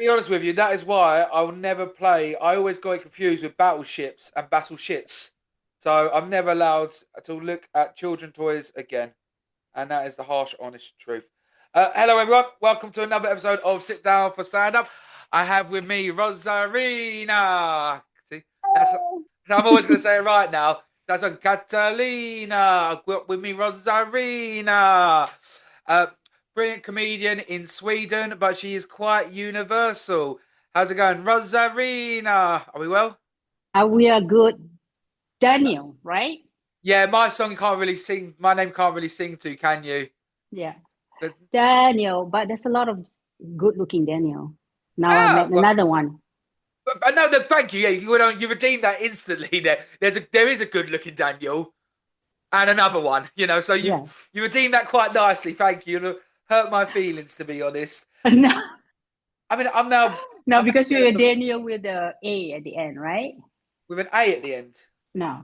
be honest with you, that is why I will never play. I always got confused with battleships and battleships. So I'm never allowed to look at children toys again. And that is the harsh, honest truth. Hello, everyone. Welcome to another episode of Sit Down for Stand Up. I have with me Rozarina. See, that's, I'm always going to say it right now. That's on Catalina. With me, Rozarina. Uh, Brilliant comedian in Sweden, but she is quite universal. How's it going, Rozarina? Are we well? We are good. Daniel, right? Yeah, my song you can't really sing. My name can't really sing to, can you? Yeah. But, Daniel, but there's a lot of good looking Daniel. Now I met ah, but, another one. no, no, thank you. Yeah, you redeemed that instantly. There is a good looking Daniel and another one. So Yeah. you redeemed that quite nicely. Thank you. You hurt my feelings, to be honest. No, I mean, no, I'm now because we were jealous of Daniel with the A at the end, right? with an A at the end. No.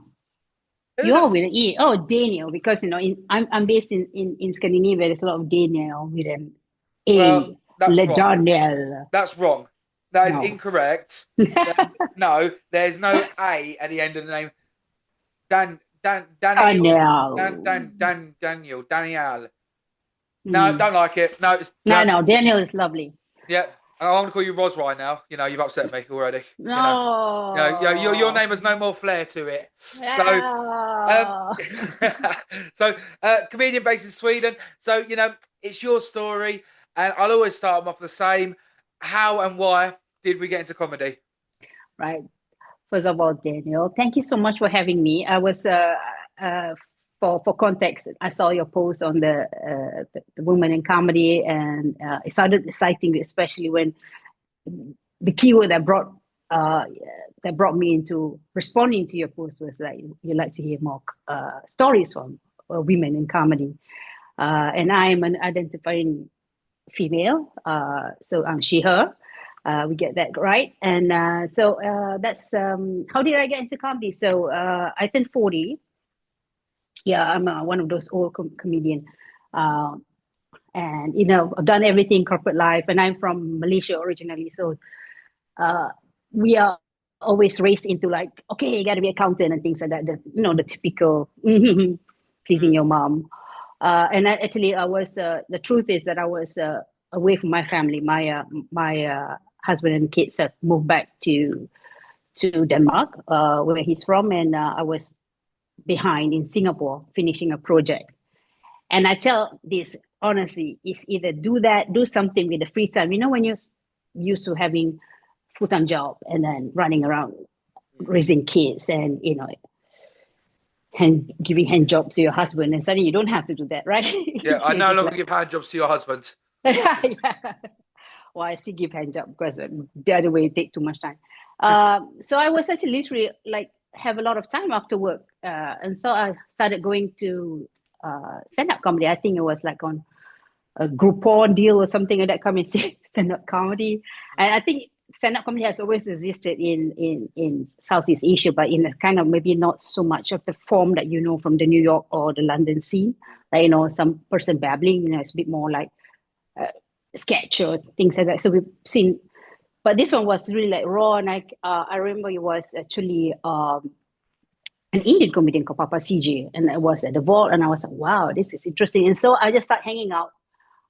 Who the You're with an E. Oh, Daniel, because I'm based in Scandinavia. There's a lot of Daniel with an well, A. that's Le wrong. Daniel. That's wrong. That is No. incorrect. No, there's no A at the end of the name. Daniel, Daniel. Daniel. No, Mm. don't like it. No, No, no, Daniel is lovely. yeah. I want to call you Ros right now. You've upset me already. Your No. name has no more flair to it. So, um, No. comedian based in Sweden. So, it's your story, and I'll always start them off the same. How and why did we get into comedy? Right. First of all, Daniel, thank you so much for having me. I was uh for context, I saw your post on the women in comedy, and it started exciting, especially when the keyword uh that brought me into responding to your post was like you like to hear more stories from women in comedy, and I am an identifying female, so I'm she her. We get that right, and that's how did I get into comedy? So I turned 40. Yeah, I'm one of those old comedian, uh, and I've done everything corporate life, and I'm from Malaysia originally, so uh, we are always raised into like, okay, you got to be accountant and things like that. The typical pleasing Mm. your mom. I was. The truth is that I was away from my family. My husband and kids have moved back to Denmark, where he's from, and I was behind in Singapore finishing a project. And I tell this honestly, is either do something with the free time. When you're used to having full-time job and then running around raising kids and and giving hand jobs to your husband, and suddenly you don't have to do that, right? Yeah, I You're no just longer like, give hand jobs to your husband. yeah. Well, I still give hand job because the other way it take too much time. So I was actually literally like have a lot of time after work, and so I started going to stand-up comedy. I think it was like on a Groupon deal or something like that. Come and see stand-up comedy, and I think stand-up comedy has always existed in Southeast Asia, but in a kind of maybe not so much of the form that you know from the New York or the London scene. Like some person babbling, it's a bit more like uh, sketch or things like that. So we've seen, but this one was really like raw, and I remember it was actually an Indian comedian called Papa CJ, and I was at the vault, and I was like, wow, this is interesting. And so I just started hanging out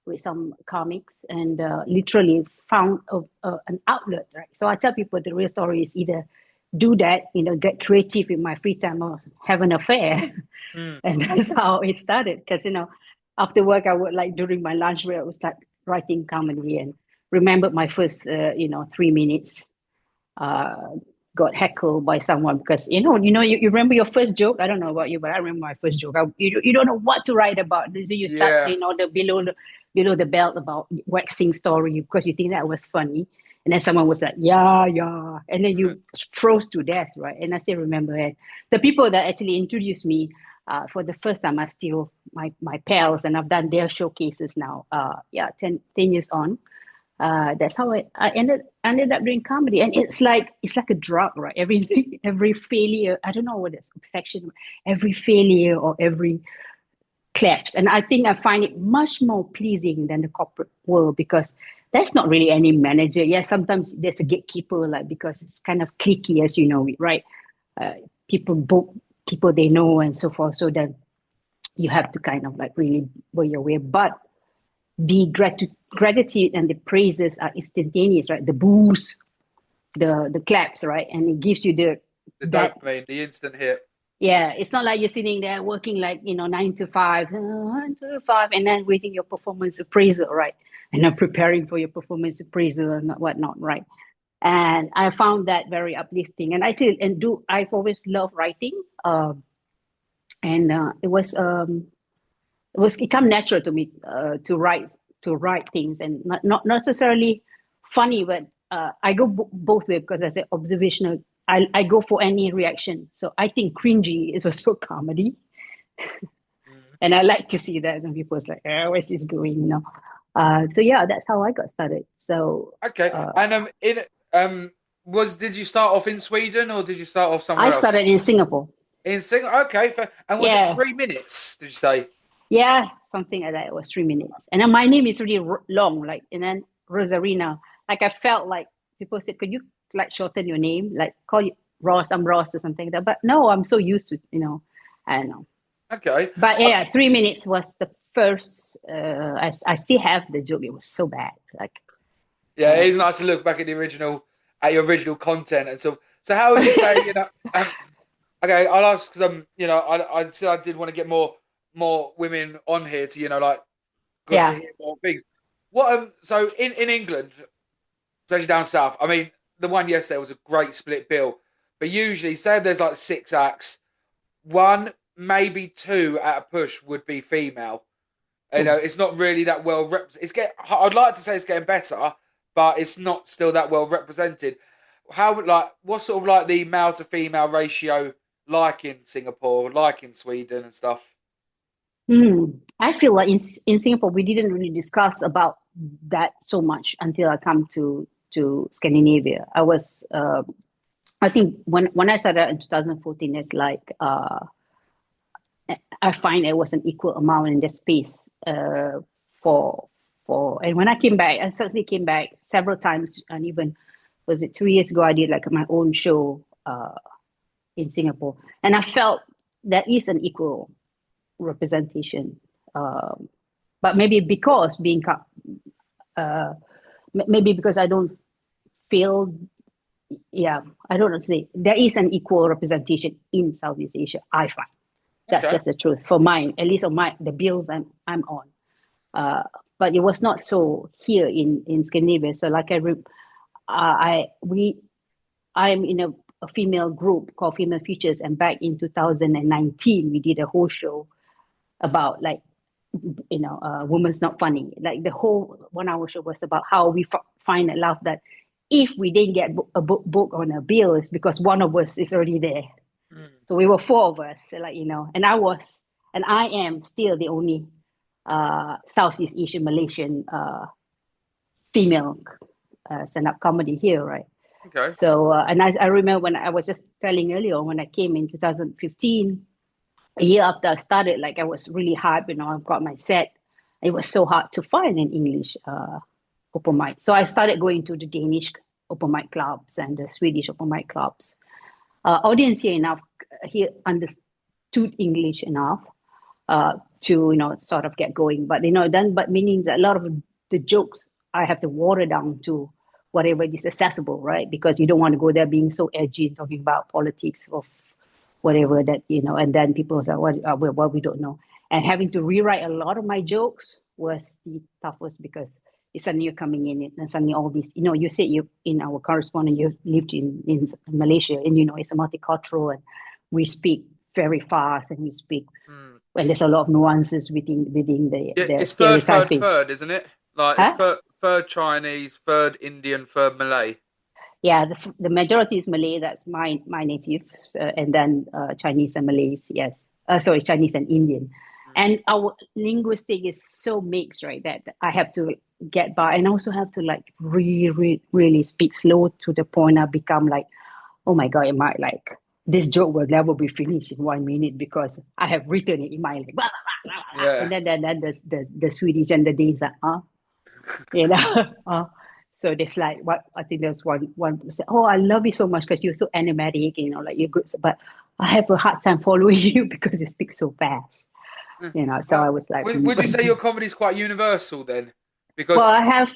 with some comics and literally found an outlet, right? So I tell people the real story is either do that, get creative in my free time, or have an affair. Mm. And that's how it started. Because, after work, I would like during my lunch break, I would start writing comedy and remembered my first, 3 minutes. Uh, got heckled by someone because you remember your first joke. I don't know about you, but I remember my first joke. You don't know what to write about. So you start, Yeah. the below the belt about waxing story because you think that was funny, and then someone was like, yeah, yeah, and then Mm. you froze to death, right? And I still remember it. The people that actually introduced me for the first time are still my pals, and I've done their showcases now. Yeah, 10 years on. That's how I ended up doing comedy, and it's like a drug, right? Every every failure, I don't know what it's obsession, every failure or every claps, and I think I find it much more pleasing than the corporate world because There's not really any manager. Yeah, sometimes there's a gatekeeper, like because it's kind of cliquey, as you know, right? Uh, People book people they know and so forth. So then you have to kind of like really go your way. But the gratitude and the praises are instantaneous, right? The boos, the claps, right? And it gives you the The that dopamine, the instant hit. yeah. It's not like you're sitting there working like 9 to 5, 9 to 5, and then waiting your performance appraisal, right? And then preparing for your performance appraisal and whatnot, right? And I found that very uplifting. And I tell and do I've always loved writing, and it come natural to me to write things, and not necessarily funny, but I go both way because I say observational. I go for any reaction. So I think cringy is also comedy, Mm. and I like to see that. Some people's like, where's this going? So yeah, that's how I got started. So Okay, uh, and in was did you start off in Sweden or did you start off I somewhere else? started in Singapore. In Singapore. Okay, and was it Yeah, 3 minutes? Did you say? yeah, something like that. It was 3 minutes, and then my name is really long, like, and then Rozarina. Like I felt like people said, could you like shorten your name, like call you Ross? I'm Ross or something like that. But no, I'm so used to, I don't know. Okay. But yeah, 3 minutes was the first. I still have the joke. It was so bad. Like, Yeah, uh, it is nice to look back at your original content and so. So how would you say okay, I'll ask because I said I did want to get more women on here to like because to yeah. hear more things. What so in England, especially down south, I mean the one yesterday was a great split bill, but usually say if there's like six acts, one maybe two at a push would be female. Oh. It's not really that well It's get. I'd like to say it's getting better, but it's not still that well represented. How like what's sort of like the male to female ratio like in Singapore, like in Sweden and stuff? I feel like in Singapore we didn't really discuss about that so much until I come to Scandinavia. I think when I started in 2014, it's like I find it was an equal amount in the space for and when I came back, I certainly came back several times, and even was it 3 years ago I did like my own show in Singapore, and I felt there is an equal representation. Um, but maybe because uh, maybe because I don't feel, yeah, I don't know to say there is an equal representation in Southeast Asia. I find that's Okay, just the truth for mine, at least on my the bills I'm on. Uh, but it was not so here in Scandinavia. So like I'm in a female group called Female Futures, and back in 2019 we did a whole show about like woman's not funny. Like the whole 1 hour show was about how we find a laugh that if we didn't get a book on a bill, it's because one of us is already there. mm. So we were four of us, like and I am still the only Southeast Asian Malaysian female stand-up comedy here, right? Okay, So and I remember when I was just telling earlier when I came in 2015, a year after I started, like I was really hyped, I've got my set. It was so hard to find an English open mic. So I started going to the Danish open mic clubs and the Swedish open mic clubs. Audience here understood English enough to sort of get going. But but meaning that a lot of the jokes I have to water down to whatever is accessible, right? Because you don't want to go there being so edgy and talking about politics or whatever that and then people say what we don't know, and having to rewrite a lot of my jokes was the toughest because it's suddenly you're coming in and suddenly all these you said you in our correspondent you lived in Malaysia, and it's a multicultural, and we speak very fast, and we speak mm. and there's a lot of nuances within Yeah, the it's third, third, stereotyping. third, isn't it? Like it's Huh? third Chinese, third Indian, third Malay. Yeah, the majority is Malay. That's my native, and then Chinese and Malays. Yes, sorry, Chinese and Indian. Mm. And our linguistic is so mixed, right? That I have to get by, and also have to like really speak slow to the point I become like, oh my god, it might like this joke will never be finished in 1 minute because I have written it in my like blah, blah, blah, blah, blah. And Yeah. then the Swedish and the Danes are you know. So there's like what I think there's one person, oh, I love you so much because you're so animatic, you know, like you're good, but I have a hard time following you because you speak so fast, Mm. you know. So I was like, Would you say your comedy is quite universal then? well, Because I have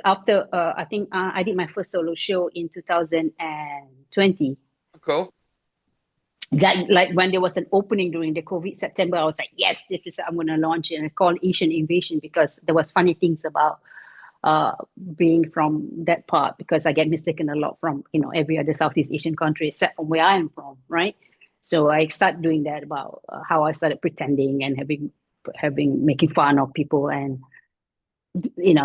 after I think I did my first solo show in 2020. cool. That like when there was an opening during the COVID September, I was like, yes, this is I'm going to launch it, and I called Asian Invasion because there was funny things about uh, being from that part because I get mistaken a lot from every other Southeast Asian country except from where I am from, right? So I started doing that about how I started pretending and having making fun of people and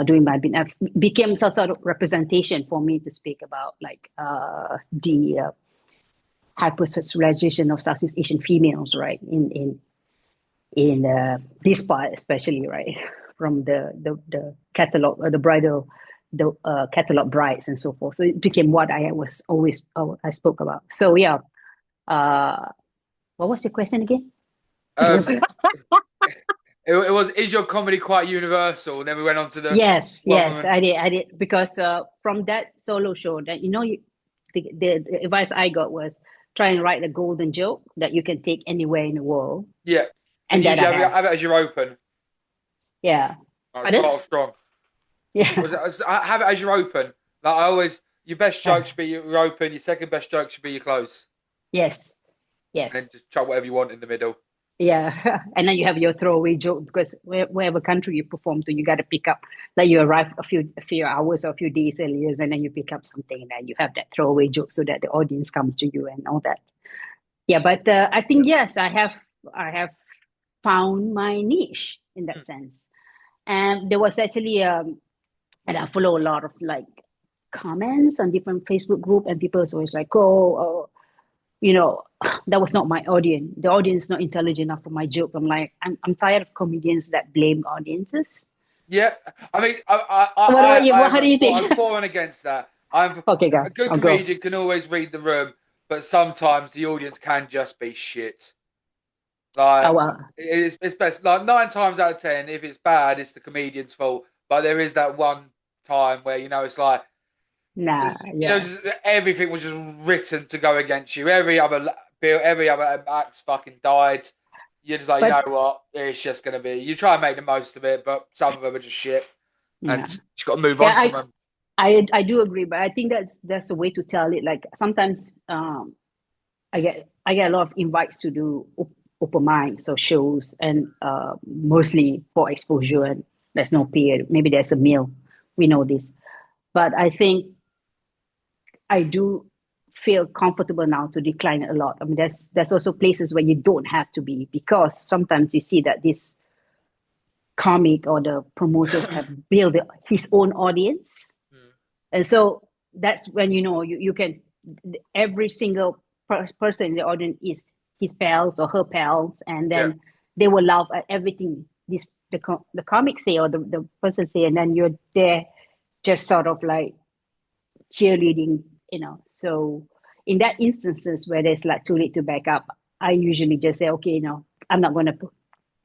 doing my bit. Became some sort of representation for me to speak about like the hypersexualization of Southeast Asian females, right? In this part especially, right? From the catalog, the bridal, the catalog brides and so forth. So it became what I was always I spoke about. So yeah, uh, what was your question again? Um, it was, is your comedy quite universal? And then we went on to the Yes, one yes, woman. I did because from that solo show that the advice I got was try and write a golden joke that you can take anywhere in the world, Yeah, and and that I usually have. have it as your open. Yeah, Oh, pardon? start off strong. Yeah. Have it as your open. Like I always, your best joke should be your open. Your second best joke should be your close, Yes, and yes. then just try whatever you want in the middle. Yeah, and then you have your throwaway joke because wherever country you perform to, you got to pick up. Like you arrive a few hours or a few days earlier, and then you pick up something, and then you have that throwaway joke so that the audience comes to you and all that. Yeah, but I Yeah. think yes, I have found my niche in that sense. And there was actually and I follow a lot of like comments on different Facebook group, and people is always like, oh, you know, that was not my audience. The audience is not intelligent enough for my joke. I'm like, I'm tired of comedians that blame audiences. Yeah, I mean, What about you? How I'm do you I'm think? for and against that. Okay, go. A good I'll go. comedian can always read the room, but sometimes the audience can just be shit. Oh, Like well, it's best like 9 times out of 10, if it's bad, it's the comedian's fault. But there is that one time where it's like nah, yeah. just, everything was just written to go against you. Every other act's fucking died. You're just like, you know But what? It's just gonna be. You try and make the most of it, but some of them are just shit, and yeah, you just got to move yeah. on from I them. I do agree, but I think that's the way to tell it. Like sometimes I get a lot of invites to do open mics or shows, and mostly for exposure, and there's no pay. Maybe there's a meal. We know this, but I think I do feel comfortable now to decline a lot. I mean, there's also places where you don't have to be because sometimes you see that this comic or the promoters have built his own audience, Mm. and so that's when you can every single person in the audience is his pals or her pals, and Yeah, then they will laugh at everything the comic say or the person say, and then you're there just sort of like cheerleading, So in that instances where there's like too late to back up, I usually just say, okay, I'm not going to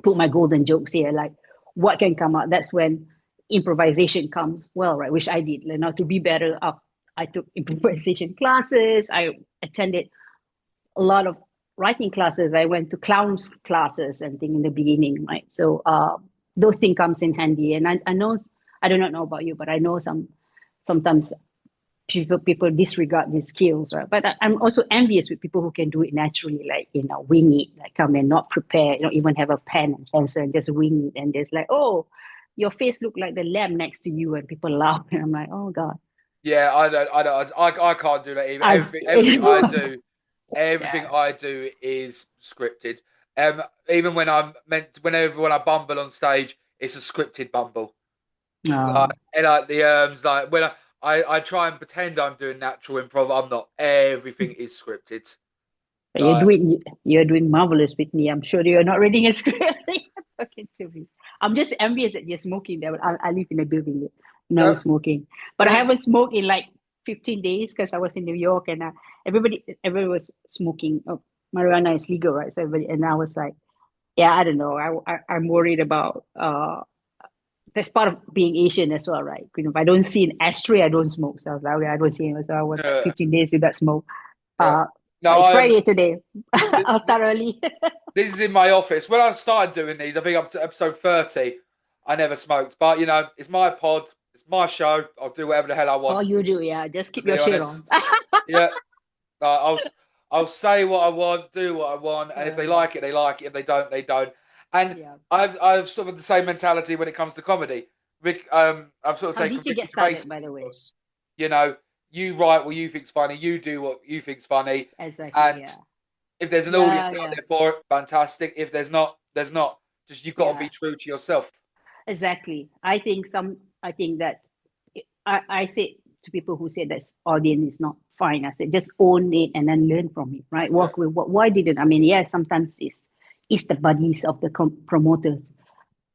put my golden jokes here. Like what can come out? That's when improvisation comes well, right? Which I did. To be better up, I took improvisation classes. I attended a lot of writing classes. I went to clowns classes and thing in the beginning, right? So those things comes in handy. And I know, I do not know about you, but I know sometimes people disregard these skills, right? But I'm also envious with people who can do it naturally, like wing it, like come and not prepare, even have a pen and pencil and just wing it, and there's like, oh, your face look like the lamb next to you, and people laugh, and I'm like, oh god, yeah. I can't do that either. I Everything yeah, I do is scripted. Even whenever when I bumble on stage, it's a scripted bumble. Like, no, and like the like when I try and pretend I'm doing natural improv, I'm not. Everything is scripted. but Like, you're doing marvelous with me. I'm sure you're not reading a script. You're talking to me. I'm just envious that you're smoking there. But I live in a building with no no, smoking, I but I mean, haven't smoked in like 15 days because I was in New York, and everybody was smoking. Oh, marijuana is legal, right? So everybody, and I was like, yeah, I don't know. I'm worried about that's part of being Asian as well, right? You know, if I don't see an ashtray, I don't smoke. So I was like, okay, I don't see it. So I was like Yeah, 15 days without smoke. yeah. But No, it's I am. Friday today. I'll start early. This is in my office. When I started doing these, I think up to episode 30, I never smoked. But, it's my pod, it's my show. I'll do whatever the hell I All want, you do, yeah, just to keep be your shit on. honest. Yeah, I'll say what I want, do what I want, and if they Uh, like it, they like it. If they don't, they don't. And yeah. I've sort of the same mentality when it comes to comedy. I've sort of How taken did you Ricky get Gervais started, by the way? course. You know, you write what you think's funny, you do what you think's funny, Exactly, and yeah. if there's an Yeah, audience out yeah, there for it, fantastic. If there's not, there's not. Just you've got to be yeah. true to yourself. Exactly. I think that I say to people who say that audience is not fine, I said just own it and then learn from it, right? Yeah, Work with what, why didn't, I mean, yeah, sometimes it's the buddies of the promoters.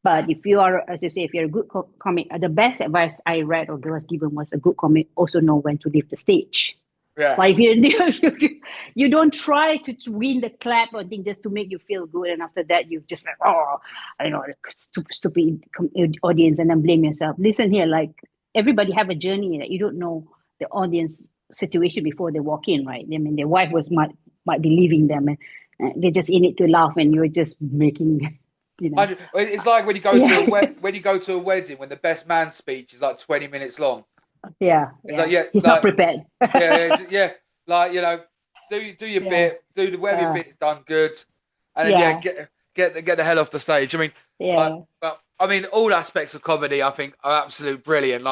But if you are, as you say, if you're a good comic, the best advice I read or was given was a good comic also know when to leave the stage. yeah. Like if you don't try to win the clap or thing just to make you feel good, and after that you just like, oh, I don't know, stupid audience, and then blame yourself. Listen here, like everybody have a journey that you don't know the audience situation before they walk in, right? I mean, their wife might be leaving them, and they're just in it to laugh, and you're just making, you know, It's like when you go to yeah, when you go to a wedding when the best man speech is like 20 minutes long. yeah, It's yeah. like yeah, He's not like prepared. yeah, like do your Yeah, bit, whatever your bit is done good, and then yeah, get the hell off the stage. I mean, like, yeah. but I mean, all aspects of comedy I think are absolute brilliant.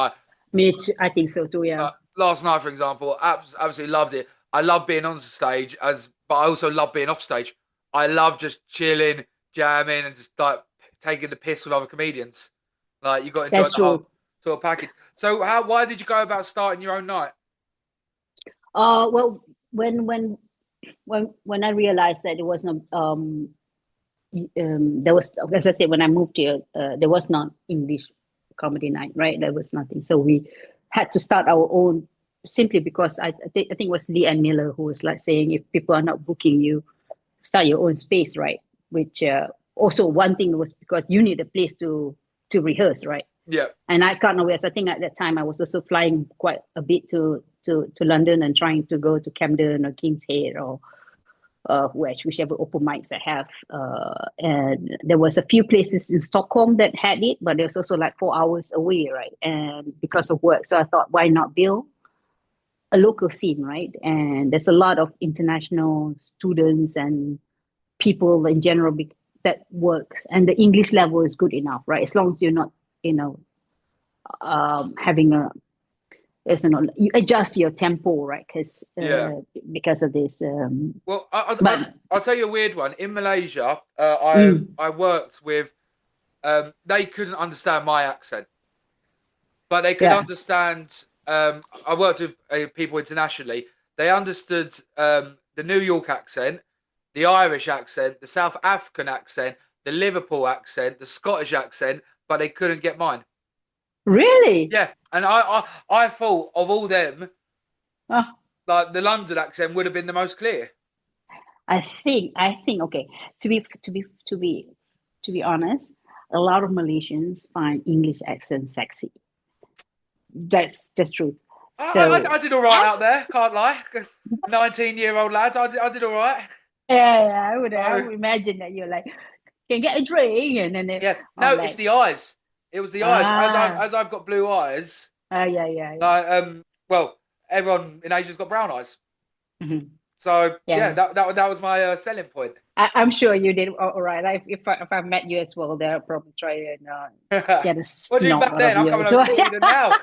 Me too. I think so too. Yeah. Last night, for example, absolutely loved it. I love being on stage but I also love being off stage. I love just chilling, jamming, and just like taking the piss with other comedians. Like you got to enjoy That's the whole true. sort of package. So why did you go about starting your own night? Well, when when when I realized that there was no there was, as I said, when I moved here, there was not English comedy night, right? There was nothing, so we had to start our own. Simply because I think it was Lee and Miller who was like saying, if people are not booking you, start your own space, right? Which also one thing was because you need a place to rehearse, right? Yeah, And I can't always. I think at that time I was also flying quite a bit to London and trying to go to Camden or King's Head or whichever open mics I have. And there was a few places in Stockholm that had it, but there's also like 4 hours away, right? And because of work, so I thought, why not build a local scene, right? And there's a lot of international students and people in general that works, and the English level is good enough, right? As long as you're not, you know, having a, it's not, you adjust your tempo, right? yeah. Because of this. Well, But I'll tell you a weird one. In Malaysia, mm, I worked with. They couldn't understand my accent, but they could yeah, understand. I worked with people internationally. They understood the New York accent, the Irish accent, the South African accent, the Liverpool accent, the Scottish accent, but they couldn't get mine. really. Yeah, and I thought of all them, Uh, like the London accent would have been the most clear. I think. Okay, to be honest, a lot of Malaysians find English accent sexy. That's true. So I did all right out there, can't lie. 19-year-old lads, I did all right. yeah, I So would imagine that you're like, can get a drink, and then they yeah, are no, it's like, the eyes. It was the eyes. ah, As I've got blue eyes, yeah, yeah, yeah. like well, everyone in Asia's got brown eyes. Mhm. So yeah, Yeah, that was my selling point. I'm sure you did all right. If I met you as well, they'll probably try and get a What do you think snort back out of then? I'm you. coming home So to yeah, Sweden now.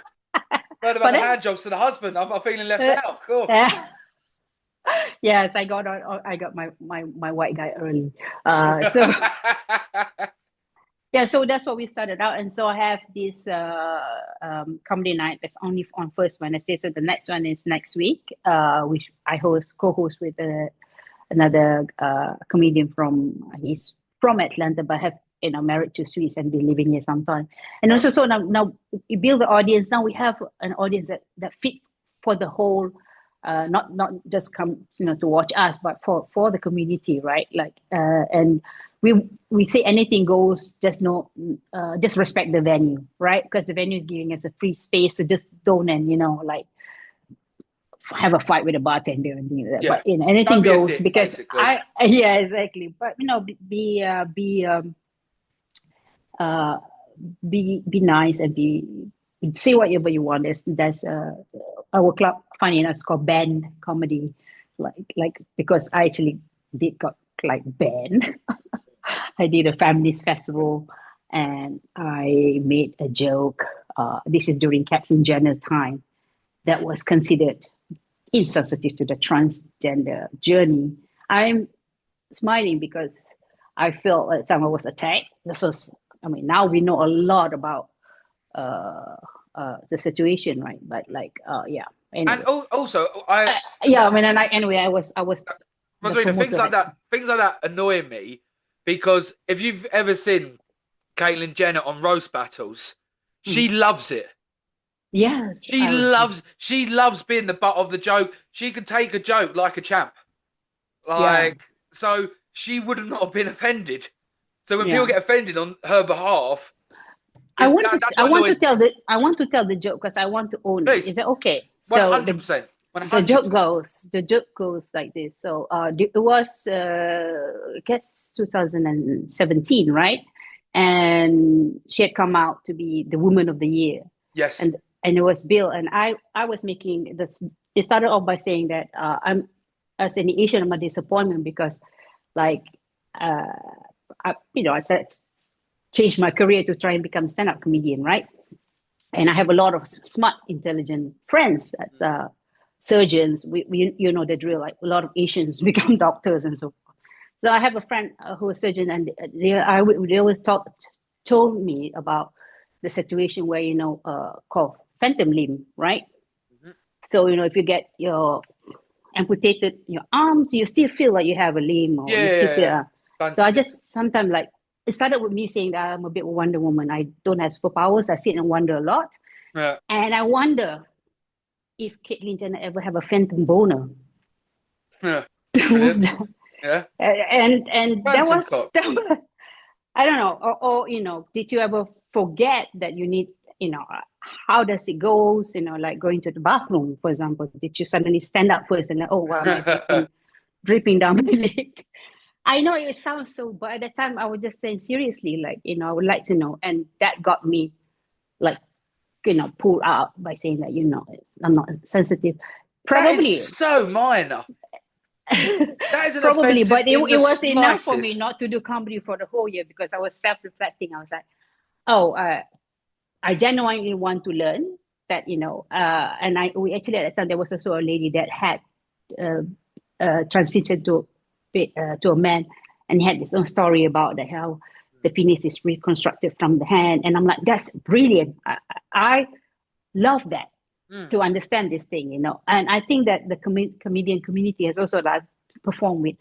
Heard about but the then hand jobs to the husband. I'm feeling left out. Cool. yeah, yes, I got my white guy early. So yeah, so that's what we started out, and so I have this comedy night that's only on first Wednesday. So the next one is next week, which I co-host with another comedian from, he's from Atlanta, but have, you know, married to Swiss and been living here some time. And Right. also, so now we build the audience. Now we have an audience that fit for the whole. Not just come, you know, to watch us, but for the community, right? Like and we say anything goes, just no, just respect the venue, right? Because the venue is giving us a free space, so just don't, and like have a fight with a bartender and things like that. Yeah. But anything Don't be a goes, dick, because basically. yeah, exactly. But be nice, and say whatever you want. There's our club, funny enough, it's called band comedy, like because I actually did got like band. I did a families festival, and I made a joke. This is during Kathleen Jenner's time, that was considered insensitive to the transgender journey. I'm smiling because I felt at the time I was attacked. This was, I mean, now we know a lot about uh, the situation, right? But yeah. And Anyway, also, yeah. I mean, and anyway, I was the Rozarina, promoter that time. things like that annoy me because if you've ever seen Caitlyn Jenner on roast battles, she Mhm. loves it. Yes, I was. She loves being the butt of the joke. She can take a joke like a champ. Yeah, Like, so she would have not been offended. So when people yeah. get offended on her behalf, I is want to that's I what want to annoys me. tell the joke because I want to own it. Please, Is that okay? one So hundred percent, one the hundred joke percent. goes like this. So it was I guess 2017, right? And she had come out to be the woman of the year, Yes. and it was Bill, and I was making this. It started off by saying that I'm, as an Asian, I'm a disappointment because like uh, I said change my career to try and become a stand-up comedian, right? And I have a lot of smart, intelligent friends that's surgeons. You know the drill. Like a lot of Asians become doctors and so. So I have a friend who is a surgeon, and they always told me about the situation where called phantom limb, right? Mhm. So if you get your amputated your arms, you still feel like you have a limb, or Yeah, you yeah, still yeah, feel. yeah. So I Phantom, yeah. just sometimes like it started with me saying that I'm a bit of Wonder Woman. I don't have superpowers. I sit and wonder a lot, Yeah. and I wonder if Caitlyn Jenner ever have a phantom boner. Yeah. Was Brilliant. that, Yeah. and that Phantom was cock. that was, I don't know, or did you ever forget that you need, how does it goes, like going to the bathroom, for example? Did you suddenly stand up first and oh, why am I dripping down my leg? I know it sounds so, but at the time I was just saying seriously, like, I would like to know. And that got me like, pulled out by saying that, I'm not sensitive. That is Probably, so minor. That isn't probably, offensive but it, in the it was enough for me slightest. not to do comedy for the whole year because I was self-reflecting. I was like, oh, I genuinely want to learn that, and we actually at that time there was also a lady that had uh, transitioned to a man, and he had his own story about that how the penis is reconstructed from the hand, and I'm like, that's brilliant. I love that Mm. to understand this thing, and I think that the comedian community has also like performed with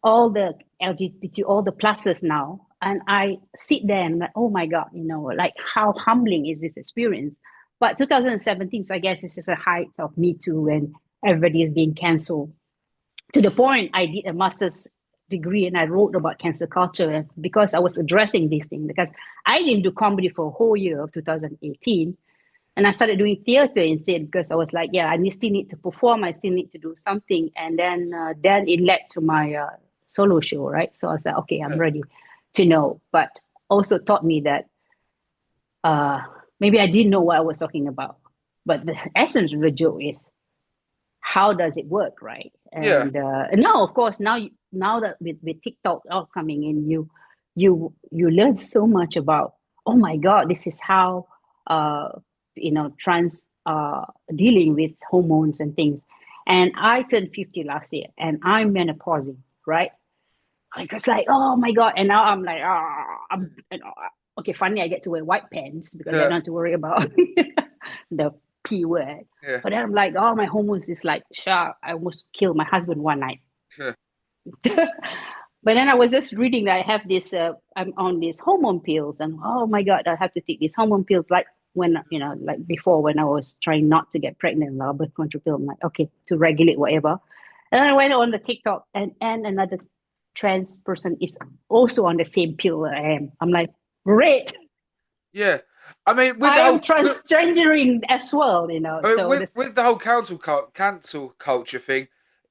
all the LGBT, all the pluses now. And I sit there and like, oh my God, like how humbling is this experience? But 2017, so I guess this is a height of Me Too when everybody is being cancelled. To the point, I did a master's degree and I wrote about cancel culture because I was addressing these things. Because I didn't do comedy for a whole year of 2018, and I started doing theater instead because I was like, yeah, still need to perform. I still need to do something. And then it led to my solo show, right? So I was like, okay, I'm Yeah. ready to know. But also taught me that uh, maybe I didn't know what I was talking about. But the essence of the joke is how does it work, right? Yeah. And now, of course, now that with TikTok all coming in, you learn so much about. Oh my God, this is how uh, trans dealing with hormones and things. And I turned 50 last year, and I'm menopausing, right? Like it's like, oh my God, and now I'm like, okay. Funny, I get to wear white pants because I don't Yeah. have to worry about the P word. Yeah. But then I'm like, oh, my hormones is like sharp. I almost killed my husband one night. Yeah. But then I was just reading that I have this, I'm on these hormone pills, and oh my God, I have to take these hormone pills like when, like before when I was trying not to get pregnant, like birth control pill. I'm like, okay, to regulate whatever. And I went on the TikTok and another trans person is also on the same pill I am. I'm like, great. Yeah, I mean, with I the am whole transgendering as well, So this, with the whole cancel culture thing,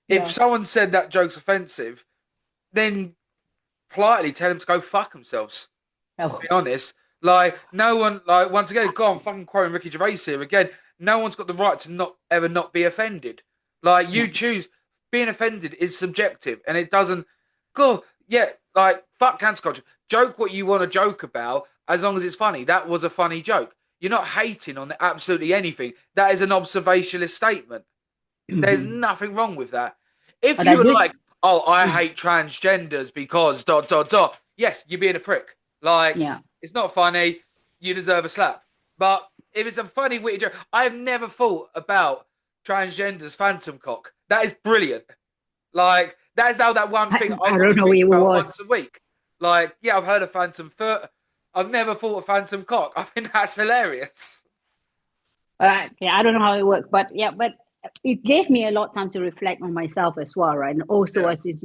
if yeah, someone said that joke's offensive, then politely tell them to go fuck themselves. To oh, be honest, like no one, like once again, God, I'm fucking quoting Ricky Gervais here again. No one's got the right to not be offended. Like you no. choose, being offended is subjective, and it doesn't. Go, yeah, like fuck cancel culture. Joke what you want to joke about, as long as it's funny. That was a funny joke. You're not hating on absolutely anything. That is an observationalist statement. There's Mhm. nothing wrong with that. If But I you were did, like, oh, I mm, hate transgenders because dot dot dot, yes, you're being a prick. Like, yeah. it's not funny. You deserve a slap. But if it's a funny, witty joke, I've never thought about transgenders phantom cock. That is brilliant. Like, that is now that one thing I I don't probably know think where it about was. once a week. Like, yeah, I've heard of phantom foot. I've never thought of phantom cock. I think that's hilarious. Yeah, I don't know how it works, but yeah, but it gave me a lot of time to reflect on myself as well, right? And also, Yeah. as it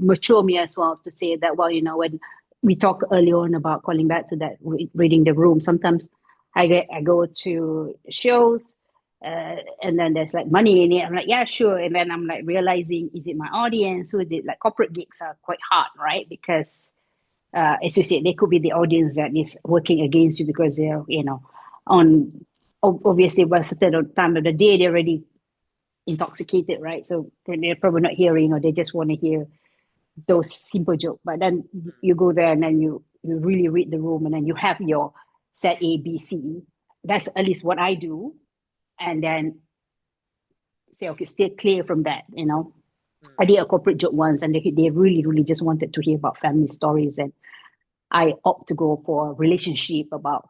matured me as well to say that, well, when we talked earlier on about calling back to that reading the room, sometimes I go to shows, and then there's like money in it. I'm like, yeah, sure, and then I'm like realizing, is it my audience? Who is it? Like corporate gigs are quite hard, right? Because as you said, they could be the audience that is working against you because they're, on obviously by a certain time of the day they're already intoxicated, right? So they're probably not hearing, or they just want to hear those simple jokes. But then you go there and then you really read the room and then you have your set A, B, C. That's at least what I do, and then say, okay, stay clear from that. I did a corporate joke once, and they really, really just wanted to hear about family stories, and I opt to go for a relationship about,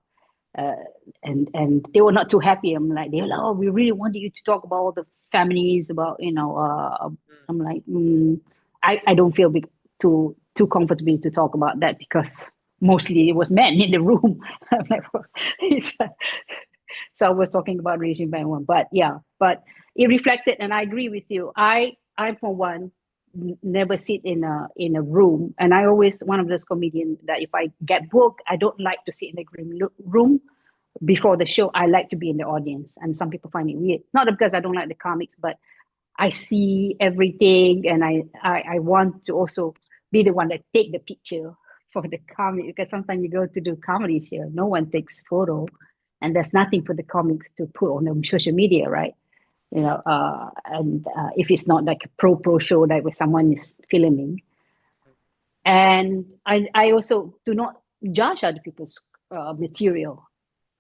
uh, and they were not too happy. I'm like, they were like, oh, we really wanted you to talk about all the families about, I'm like, I don't feel too comfortable to talk about that because mostly it was men in the room. I'm like, well, so I was talking about relationship by one, but yeah, but it reflected, and I agree with you. I for one never sit in a room, and I always one of those comedians that if I get booked, I don't like to sit in the room before the show. I like to be in the audience, and some people find it weird. Not because I don't like the comics, but I see everything, and I want to also be the one that take the picture for the comic, because sometimes you go to do comedy show, no one takes photo, and there's nothing for the comics to put on the social media, right? And if it's not like a pro show, like where someone is filming, and I also do not judge other people's material.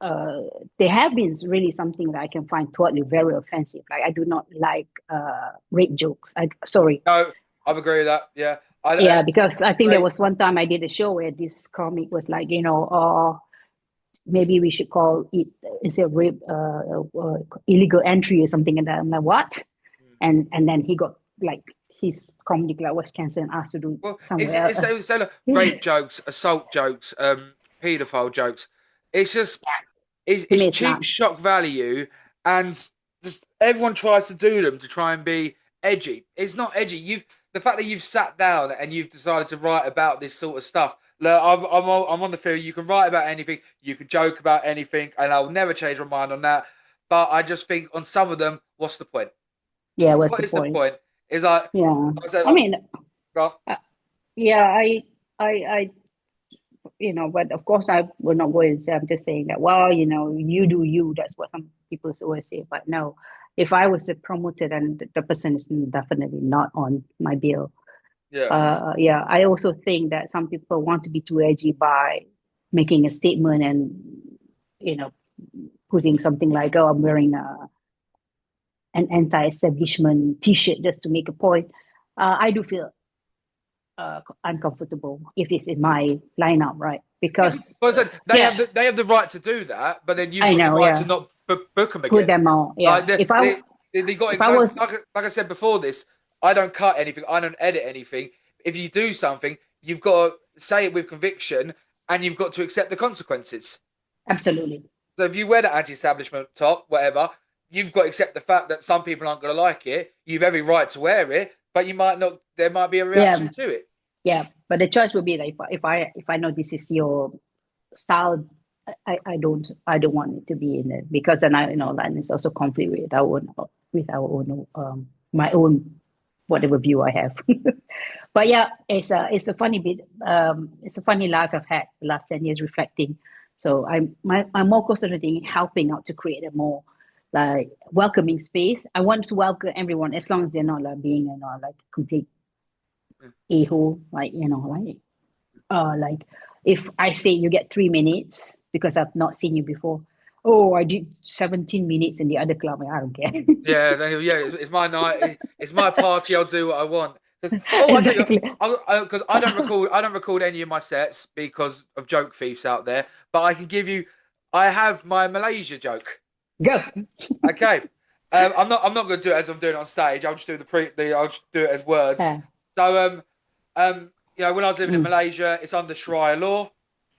Uh, there have been really something that I can find totally very offensive. Like I do not like rape jokes. I sorry, No, I've agreed with that. Yeah. yeah, because I think there Great. was one time I did a show where this comic was like, maybe we should call it is it rape, illegal entry or something like that. I'm like, what? And then he got like his comedy club was cancelled and asked to do Well, somewhere else. like, rape jokes, assault jokes, paedophile jokes. It's just To it's me, it's cheap not. shock value, and just everyone tries to do them to try and be edgy. It's not edgy. The fact that you've sat down and you've decided to write about this sort of stuff. Look, I'm on the theory you can write about anything, you can joke about anything, and I'll never change my mind on that. But I just think on some of them, what's the point? Yeah, what's What the is the point? point? Is like Yeah, I said, I mean, go on. uh, yeah, I, but of course I will not go and say. I'm just saying that. Well, you do you. That's what some people always say. But no, if I was the promoter, then the person is definitely not on my bill. Yeah. Yeah, I also think that some people want to be too edgy by making a statement and you know putting something like, "Oh, I'm wearing an anti-establishment T-shirt just to make a point." I do feel uncomfortable if it's in my lineup, right? Yeah, Because but I said yeah, they have the right to do that, but then you've I got the know, right to yeah, not book them put again. them out. Yeah, Like they got if I exactly was like I said before this. I don't cut anything. I don't edit anything. If you do something, you've got to say it with conviction, and you've got to accept the consequences. absolutely, So if you wear that anti-establishment top, whatever, you've got to accept the fact that some people aren't going to like it. You've every right to wear it, but you might not. There might be a yeah, reaction to it. Yeah, but the choice would be like if I know this is your style, I don't want it to be in it because then I that is also conflict with our own my own whatever view I have. But yeah, it's a funny bit. It's a funny life I've had the last 10 years reflecting. So I'm more concentrating helping out to create a more like welcoming space. I want to welcome everyone as long as they're not like being like complete a-hole, like like if I say you get 3 minutes because I've not seen you before. Oh, I did 17 minutes in the other club. I don't care. Yeah, yeah, it's my night. It's my party. I'll do what I want. Because I tell you, Exactly. because I don't record any of my sets because of joke thieves out there. But I can give you, I have my Malaysia joke. Go. Okay, I'm not going to do it as I'm doing it on stage. I'll just do I'll just do it as words. Uh, So when I was living in mm, Malaysia, it's under Sharia law.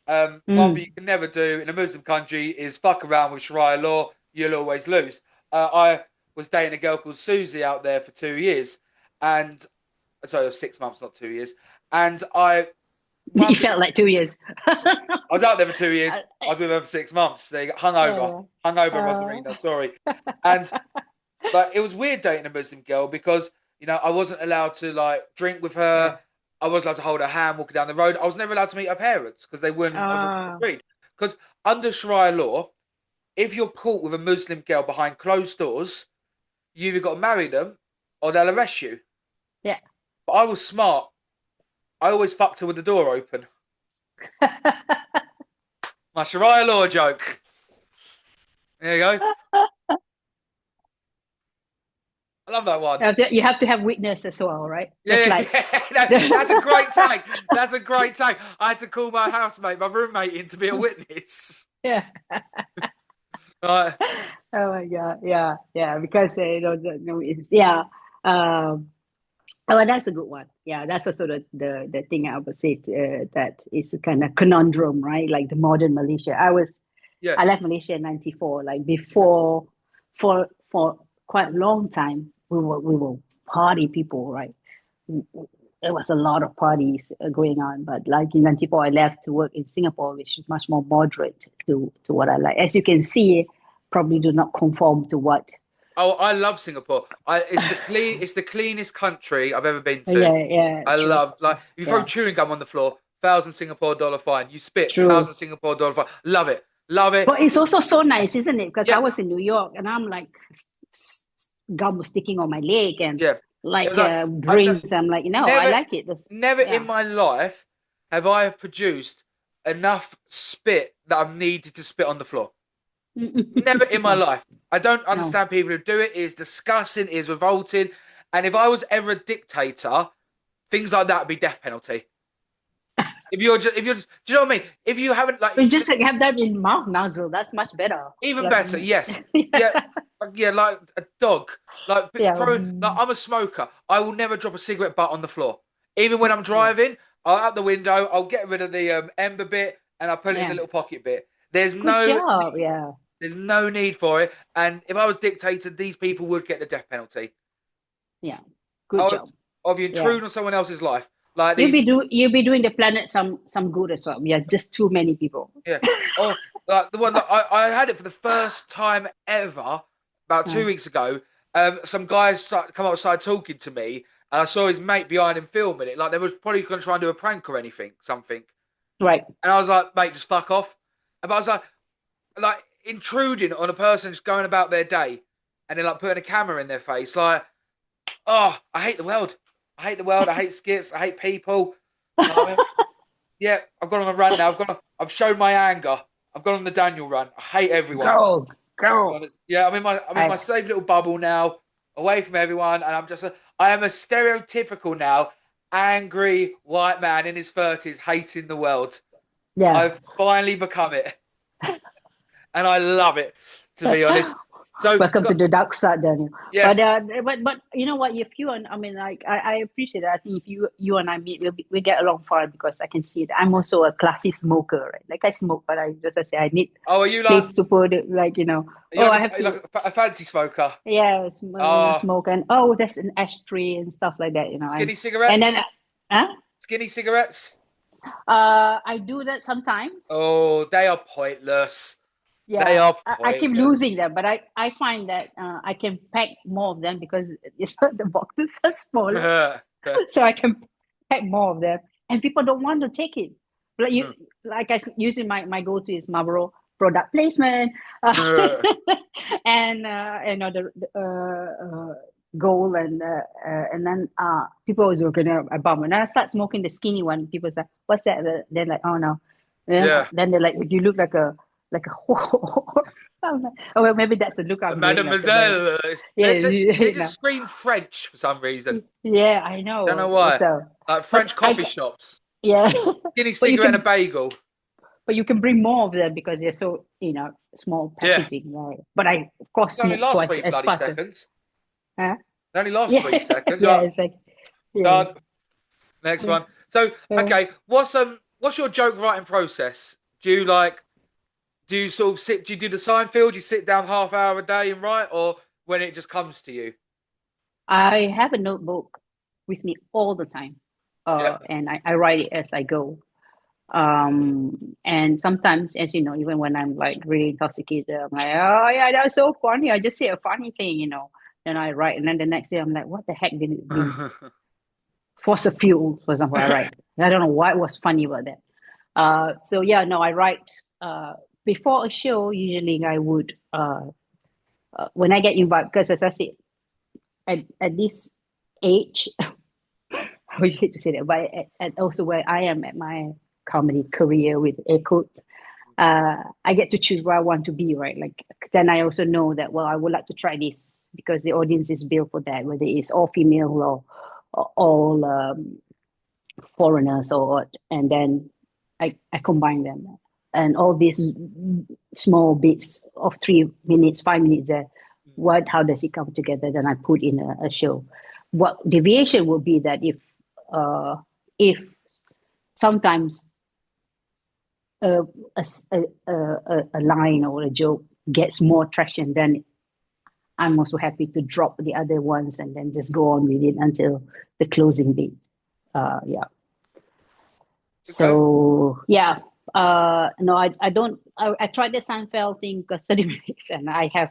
One thing mm. you can never do in a Muslim country is fuck around with Sharia law. You'll always lose. I was dating a girl called Susie out there for 2 years, and sorry, 6 months, not 2 years. And one It thing, felt like 2 years. I was out there for 2 years. Uh, I was with her for 6 months. They got hungover in uh, Rozarina. Sorry, and like it was weird dating a Muslim girl because I wasn't allowed to like drink with yeah. her. I wasn't allowed to hold her hand walking down the road. I was never allowed to meet her parents because they wouldn't have Uh, agreed. Because under Sharia law, if you're caught with a Muslim girl behind closed doors, you either got to marry them or they'll arrest you. yeah. But I was smart. I always fucked her with the door open. My Sharia law joke. There you go. I love that one. You have to have witness as well, right? Just Yeah, like yeah. That's a great tag. That's a great tag. I had to call my housemate, my roommate, in to be a witness. yeah. Right. Oh my God. Yeah. Yeah. Because no, yeah. Um, well, that's a good one. Yeah, that's also the thing I would say that is a kind of conundrum, right? Like the modern Malaysia. Yeah. I left Malaysia in '94. Like before, for quite a long time, we were party people, right? There was a lot of parties going on, but like in '94, I left to work in Singapore, which is much more moderate to what I like. As you can see, probably do not conform to what. Oh, I love Singapore. It's the cleanest country I've ever been to. Yeah, yeah, I true. love like if you throw Yeah, chewing gum on the floor, $1,000 Singapore fine. You spit, true. $1,000 Singapore fine. Love it. Love it. But it's also so nice, isn't it? Because I Yeah, was in New York and I'm like, gum was sticking on my leg and yeah. It like was like drinks. I'm like, no, I never like it. never in Yeah. my life have I produced enough spit that I've needed to spit on the floor. Never in my No, life. I don't no. understand people who do it. It is disgusting. It is revolting. And if I was ever a dictator, things like that would be death penalty. If you're just, do you know what I mean? If you haven't We like, just like, have that in mouth nozzle. That's much better. even Like, better, yes, yeah, yeah, yeah, like a dog. Like yeah, throw, like I'm a smoker. I will never drop a cigarette butt on the floor. Even when I'm yeah, driving, I'll out the window. I'll get rid of the ember bit and I'll put it in the yeah. little pocket bit. Good job. Yeah, There's no need for it. And if I was dictator, these people would get the death penalty yeah. Good of, job. of you Yeah. intruding on someone else's life. Like You'll these, be doing the planet some good as well. Yeah, just too many people. yeah. Or like the one that I had it for the first time ever about Uh, 2 weeks ago. Some guy come outside talking to me, and I saw his mate behind him filming it. Like they was probably going to try and do a prank or something. right. And I was like, mate, just fuck off. But I was like intruding on a person just going about their day, and then like putting a camera in their face. Like, oh, I hate the world. I hate the world. I hate skits. I hate people. You know what I mean? Yeah, I've gone on a rant now. I've shown my anger. I've gone on the Daniel rant. I hate everyone. Go, To be go. honest. Yeah, I'm in my I safe little bubble now, away from everyone, and I am a stereotypical now angry white man in his 30s hating the world. yeah. I've finally become it, and I love it, to be honest. So, Welcome to the dark side, Daniel. yes. But you know what? If you and I mean, like I appreciate that. I think if you and I meet, we get along fine because I can see it. I'm also a classy smoker, right? Like I smoke, but I just I say I need Oh, are you place to put it. Like oh, I have are you to. like a fancy smoker? Yeah, Oh, smoke and oh, there's an ashtray and stuff like that. And skinny and then cigarettes? huh? Skinny cigarettes? I do that sometimes. Oh, they are pointless. They Yeah, are I keep pointless. losing them, but I find that I can pack more of them because the boxes are smaller, so I can pack more of them, and people don't want to take it. Like you, like usually my go to is Marlboro product placement, and the gold and then people always were gonna bum, and I start smoking the skinny one. People say, "What's that?" They're like, "Oh no," Yeah. then they're like, "You look like a whore." I'm like, oh well, maybe that's the look I'm doing. Like, but Mademoiselle. yeah, They you just know, scream French for some reason. yeah, I Don't know know. why. So, Like but French coffee shops. yeah, Skinny but you cigarette and a can, bagel. but you can bring more of them because they're so small Yeah. packaging, right? But I of course It only smoke lasts twice three as bloody faster. seconds. Huh? It only lasts Yeah, 3 seconds. You're yeah. like, It's like yeah, done. Next yeah. one. So, yeah. okay, what's your joke writing process? Do you sort of do you do the Seinfeld? Do you sit down half hour a day and write, or when it just comes to you? I have a notebook with me all the time, Yeah. and I write it as I go. And sometimes, as you know, even when I'm like really intoxicated, I'm like, oh yeah, that's so funny. I just say a funny thing, then I write, and then the next day I'm like, what the heck did it mean? Fossil fuel, for example, I write. I don't know what was funny about that. So yeah, no, I write before a show. Usually, I would when I get invited, because as I said, at this age, I would hate to say that, but at also where I am at my comedy career with air quote, I get to choose where I want to be, right? Like then I also know that well, I would like to try this because the audience is built for that, whether it's all female or all foreigners or and then I combine them and all these small bits of 3 minutes, 5 minutes there. What how does it come together? Then I put in a show. What deviation would be that if sometimes a, a line or a joke gets more traction, then I'm also happy to drop the other ones and then just go on with it until the closing bit. Yeah. Okay. So yeah, no, I don't. I tried the Seinfeld thing because 30 minutes, and I have,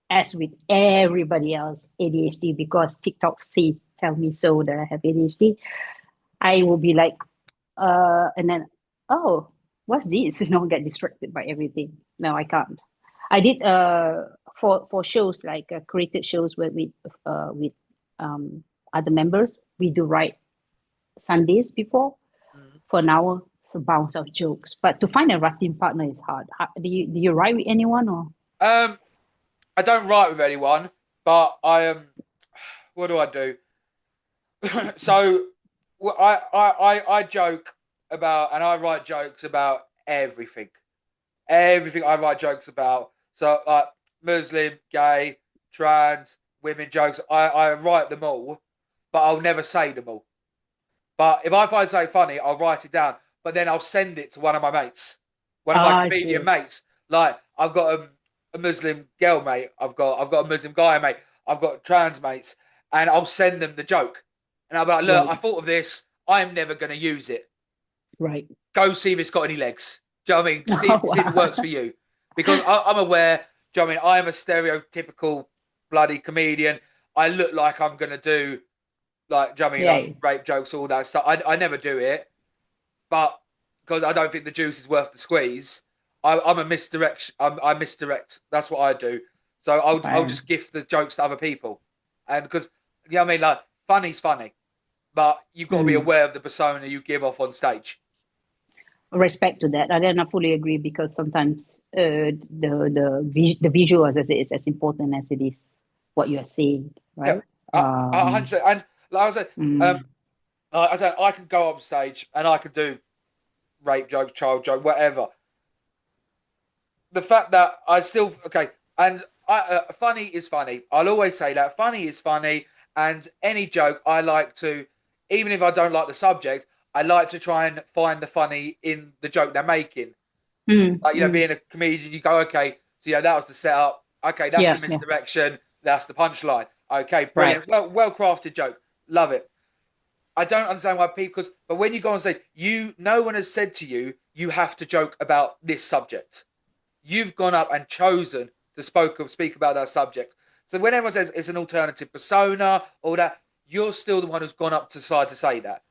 as with everybody else, ADHD because TikTok tell me so that I have ADHD. I will be like, and then oh, what's this? Get distracted by everything. No, I can't. I did for shows like created shows with um other members. We do write Sundays before Mm. for an hour. So bounce of jokes, but to find a writing partner is hard. Do you write with anyone or? Um, I don't write with anyone, but I am. What do I do? So, I joke about and I write jokes about everything. Everything I write jokes about. So like Muslim, gay, trans, women jokes. I write them all, but I'll never say them all. But if I find something funny, I'll write it down. But then I'll send it to one of my mates, one of my I comedian see. mates. Like I've got a Muslim girl mate. I've got a Muslim guy mate. I've got trans mates, and I'll send them the joke. And I'll be like, look, Right, I thought of this. I'm never going to use it. right. Go see if it's got any legs. Do you know what I mean? Oh, See if it works wow. for you. Because I'm aware, do you know what I mean? I'm a stereotypical bloody comedian. I look like I'm going to do, like, do you know what I mean? Like Yeah, rape jokes, all that stuff. I never do it, but because I don't think the juice is worth the squeeze, I'm a misdirect. I misdirect. That's what I do. So I'll right. just gift the jokes to other people. And because, you know what I mean? Like, funny's funny, but you've got to be Mm. aware of the persona you give off on stage. Respect to that. And then I fully agree because sometimes the visual, as I say, is as important as it is what you are saying, Yeah, right? 100%. And like I said, um, Mm, like I said, I can go up stage and I can do rape jokes, child joke, whatever. The fact that I still okay, and funny is funny. I'll always say that funny is funny, and any joke I like to, even if I don't like the subject, I like to try and find the funny in the joke they're making. Like mm. being a comedian, you go, okay, so that was the setup. Okay, that's the Yeah, yeah, misdirection. That's the punchline. Okay, right. brilliant. Well crafted joke. Love it. I don't understand why people. But when you go on stage, no one has said to you you have to joke about this subject. You've gone up and chosen to speak about that subject. So when everyone says it's an alternative persona, all that, you're still the one who's gone up to decide to say that.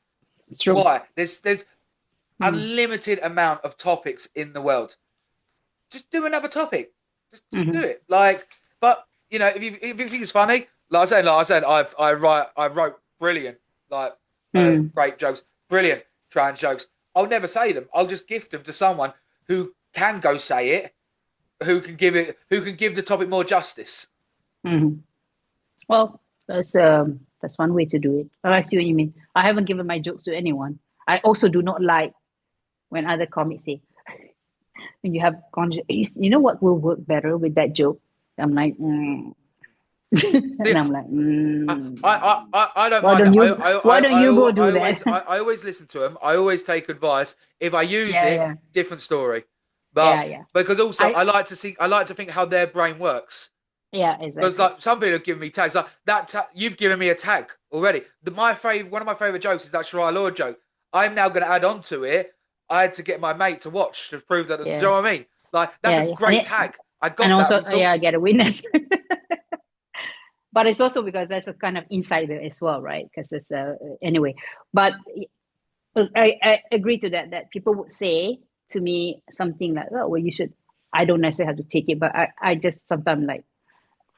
It's true. Why? There's Mm. unlimited amount of topics in the world. Just do another topic. Just do Mm-hmm. it. Like, but if you think it's funny, like I said, I wrote brilliant, like, Mm. great jokes, brilliant trans jokes. I'll never say them. I'll just gift them to someone who can go say it, who can give the topic more justice. Mm-hmm. Well, that's one way to do it. Oh, I see what you mean. I haven't given my jokes to anyone. I also do not like when other comics say, when you have you know what will work better with that joke? I'm like, and I'm like, I don't mind it. why don't you go do that? I always listen to them. I always take advice. If I use Yeah, it, yeah, different story. yeah, But yeah. because also I I like to think how their brain works. Yeah, Because exactly. like some people have given me tags like you've given me a tag already. One of my favorite jokes is that Sharia Law joke. I'm now going to add on to it. I had to get my mate to watch to prove that. Do you Yeah, know what I mean? Like that's a yeah, yeah. great tag. I And got that also, from yeah, I talking to get a you. witness. But it's also because there's a kind of insider as well, right? Because it's anyway. But I agree to that. That people would say to me something like, "Oh, well, you should." I don't necessarily have to take it, but I just sometimes like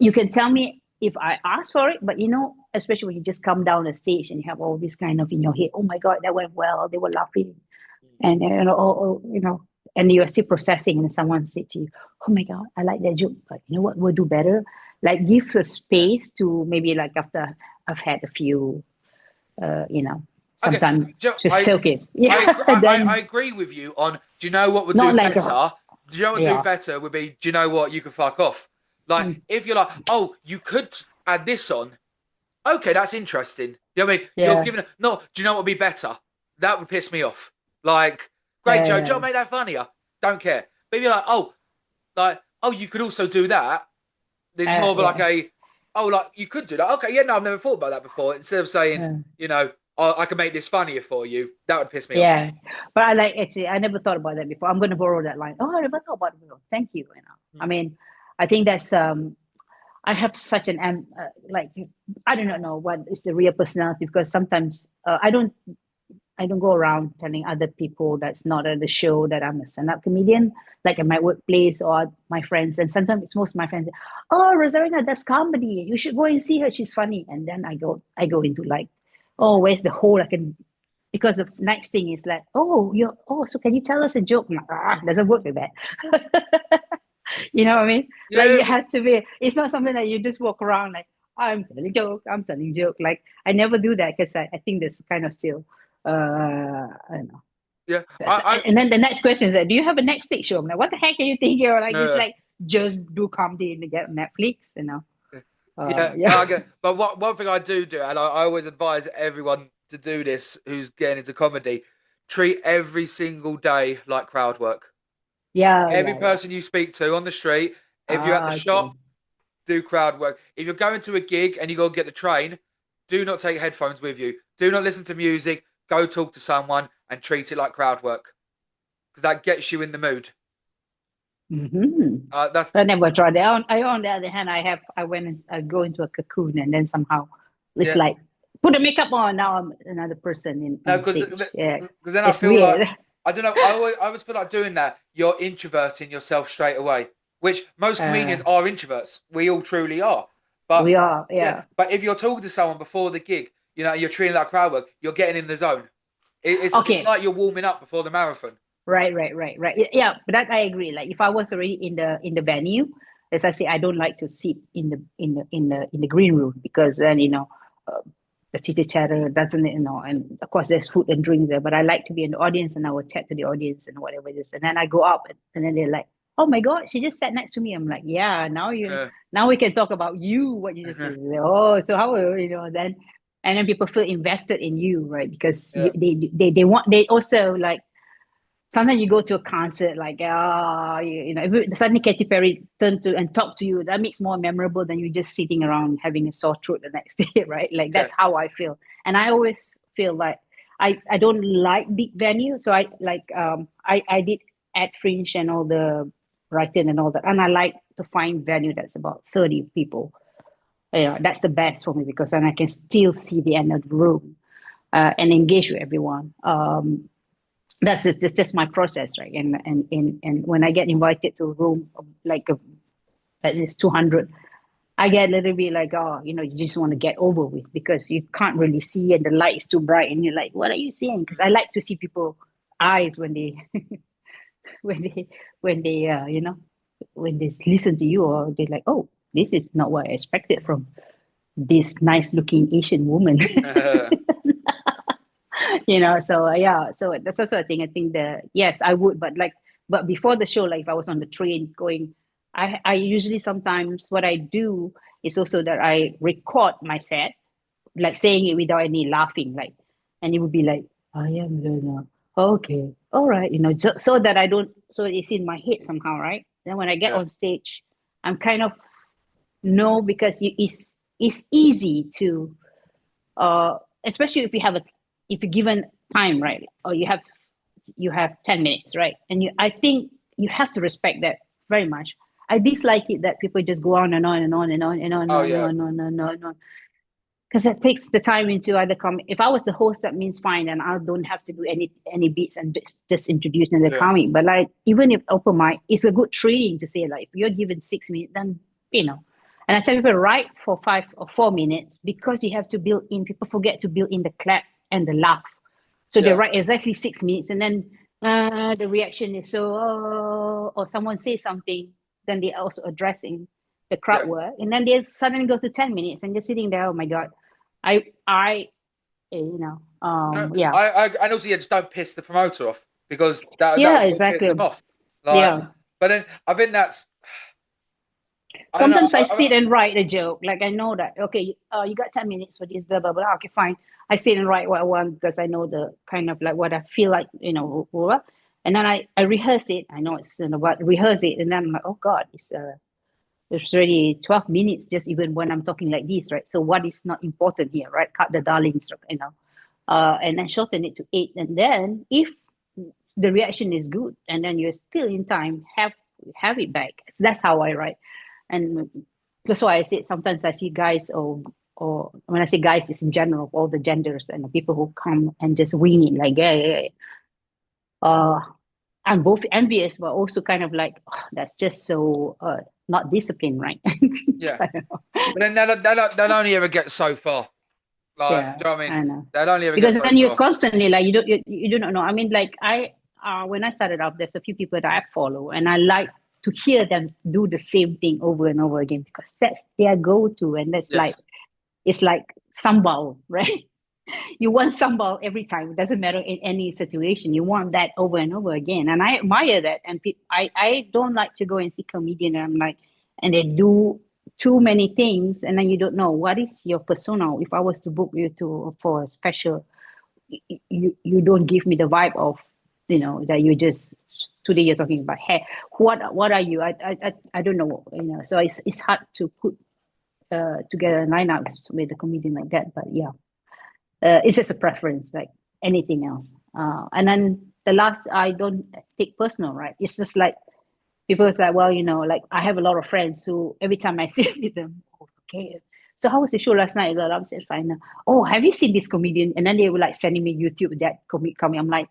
you can tell me if I ask for it, but especially when you just come down the stage and you have all this kind of in your head. Oh my God, that went well. They were laughing, and and you're still processing, and someone said to you, "Oh my God, I like that joke, but you know what? We'll do better." Like give the Yeah. space to maybe like after I've had a few, uh, you know, Okay. sometime Jo- to I soak it. I Yeah, agree, I then agree with you on. Do you know what would do not like better? Do you know what would do yeah, better would be? Do you know what you could fuck off? Like mm, if you're like, oh, you could add this on. Okay, that's interesting. You know what I mean? You're yeah, giving it. No, do you know what would be better? That would piss me off. Like, great joke. Do you uh, want to make that funnier? Don't care. But if you're like, oh, you could also do that. There's more of like yeah. like you could do that. Okay, yeah, no, I've never thought about that before. Instead of saying, Uh, you know, oh, I can make this funnier for you, that would piss me off. yeah, but I like actually. I never thought about that before. I'm going to borrow that line. Oh, I never thought about it before. Thank you. I mean, I think that's I have such an like I do not know what is the real personality because sometimes I don't go around telling other people that's not at the show that I'm a stand-up comedian, like at my workplace or my friends. And sometimes it's most of my friends, oh, Rozarina, that's comedy. You should go and see her. She's funny. And then I go into like, oh, where's the hole I can because the next thing is like, so can you tell us a joke? I'm like, doesn't work like that. You know what I mean? Like Yeah, you have to be. It's not something that you just walk around like I'm telling joke. I'm telling joke. Like I never do that because I think there's kind of still. I don't know. yeah. And then the next question is that do you have a Netflix show? I'm like, what the heck are you thinking? Or like it's Uh, like just do comedy and get Netflix. yeah, Yeah. I get. But one thing I do, and I always advise everyone to do this who's getting into comedy, treat every single day like crowd work. Yeah, Every yeah, yeah. person you speak to on the street, if you're at the I see. shop, do crowd work. If you're going to a gig and you got to get the train, do not take headphones with you. Do not listen to music. Go talk to someone and treat it like crowd work because that gets you in the mood. Mm-hmm. That's I never tried that. On the other hand, I went and I go into a cocoon and then somehow it's yeah. like put the makeup on. Now I'm another person in No, on because stage. Yeah, then I it's feel like weird. I don't know. I always feel like doing that. You're introverting yourself straight away, which most Uh, comedians are introverts. We all truly are. But we are, yeah, yeah. but if you're talking to someone before the gig, you're treating it like crowd work. You're getting in the zone. It's Okay, like you're warming up before the marathon. right. Yeah, but that I agree. Like if I was already in the venue, as I say, I don't like to sit in the green room because then uh, the chitter chatter doesn't and of course there's food and drinks there. But I like to be in the audience and I will chat to the audience and whatever it is. And then I go up and then they're like, "Oh my God, she just sat next to me." I'm like, "Yeah, Yeah. now we can talk about you. What you just said." Oh, so how then. And then people feel invested in you, right? Because Yeah. they want they also like sometimes you go to a concert like if suddenly Katy Perry turn to and talk to you that makes more memorable than you just sitting around having a sore throat the next day, right? Like Yeah. that's how I feel, and I always feel like I don't like big venue. So I like I did at Fringe and all the Brighton and all that, and I like to find venue that's about 30 people. Yeah, that's the best for me because then I can still see the end of the room and engage with everyone. That's just my process, right? And when I get invited to a room like at least 200, I get a little bit like, oh, you just want to get over with because you can't really see and the light is too bright and you're like, what are you seeing? Because I like to see people eyes when they when they when they when they listen to you, or they're like, oh, this is not what I expected from this nice looking Asian woman. So yeah, so that's also a thing. I think yes, I would, but before the show, like if I was on the train going, I usually sometimes what I do is also that I record my set, like saying it without any laughing, like, and it would be like, I am Luna. Okay, all right, so that I don't, so it's in my head somehow, right? Then when I get Yeah. on stage, I'm kind of no, because it's easy to especially if you have if you're given time, right? Or you have 10 minutes, right? And I think you have to respect that very much. I dislike it that people just go on and on and on and on and on and Oh on and yeah. on and on and on. Because that takes the time into either come. If I was the host, that means fine, and I don't have to do any beats and just introduce the Yeah. comic. But like even if open mic, it's a good training to say like if you're given 6 minutes, then And I tell people write for 5 or 4 minutes because you have to build in. People forget to build in the clap and the laugh, so they Yeah. write exactly 6 minutes, and then the reaction is so or someone says something, then they're also addressing the crowd Yeah. work, and then they suddenly go to 10 minutes, and you're sitting there. Oh my god, I No, yeah, and also just don't piss the promoter off because that yeah, will piss them exactly, off. Like, yeah. but then I think that's I don't know. Sometimes I sit and write a joke. Like I know that okay, you got 10 minutes for this, blah blah blah. Okay, fine. I sit and write what I want because I know the kind of like what I feel like, and then I rehearse it. I know it's what rehearse it, and then I'm like, oh god, it's already 12 minutes just even when I'm talking like this, right? So what is not important here, right? Cut the darlings, and then shorten it to 8, and then if the reaction is good, and then you're still in time, have it back. That's how I write. And that's why I said sometimes I see guys, or when I say guys, it's in general, all the genders and the people who come and just wing it like, yeah. Uh, I'm both envious, but also kind of like, oh, that's just so not disciplined, right? yeah. I don't know. But then they'll only ever get so far. Like, Yeah, do you know what I mean? I know. They'll only ever get Because so then you're far. constantly like you do not know. I mean, like when I started off, there's a few people that I follow, and I like to hear them do the same thing over and over again because that's their go-to, and that's like Yes. it's like sambal, right? You want sambal every time. It doesn't matter in any situation. You want that over and over again, and I admire that. And I don't like to go and see comedian. And I'm like, and they do too many things, and then you don't know what is your persona. If I was to book you for a special, you don't give me the vibe of that you just today you're talking about hair. What are you? I don't know. So it's hard to put together a lineup with a comedian like that. But yeah, it's just a preference, like anything else. And then the last, I don't take personal, right? It's just like people is like, well, like I have a lot of friends who every time I sit with them, oh, okay. So how was the show last night? I said, fine. Oh, have you seen this comedian? And then they were like sending me YouTube that coming. I'm like,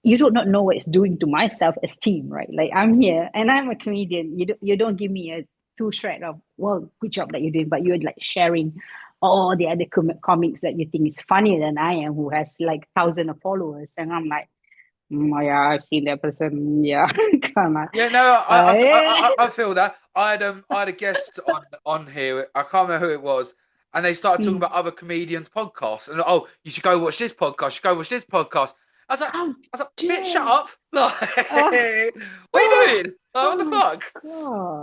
you do not know what it's doing to my self-esteem, right? Like I'm here and I'm a comedian. You don't give me a two shred of, well, good job that you're doing, but you're like sharing all the other comics that you think is funnier than I am, who has like thousands of followers. And I'm like, oh yeah, I've seen that person. Yeah, come on. Yeah, no, I feel that. I had a guest on here. I can't remember who it was, and they started talking Hmm. about other comedians' podcasts. And oh, you should go watch this podcast. You should go watch this podcast. I was like, Oh, bitch, shut dear. up! Like, Oh, what are you oh, doing? Like, what oh the my fuck?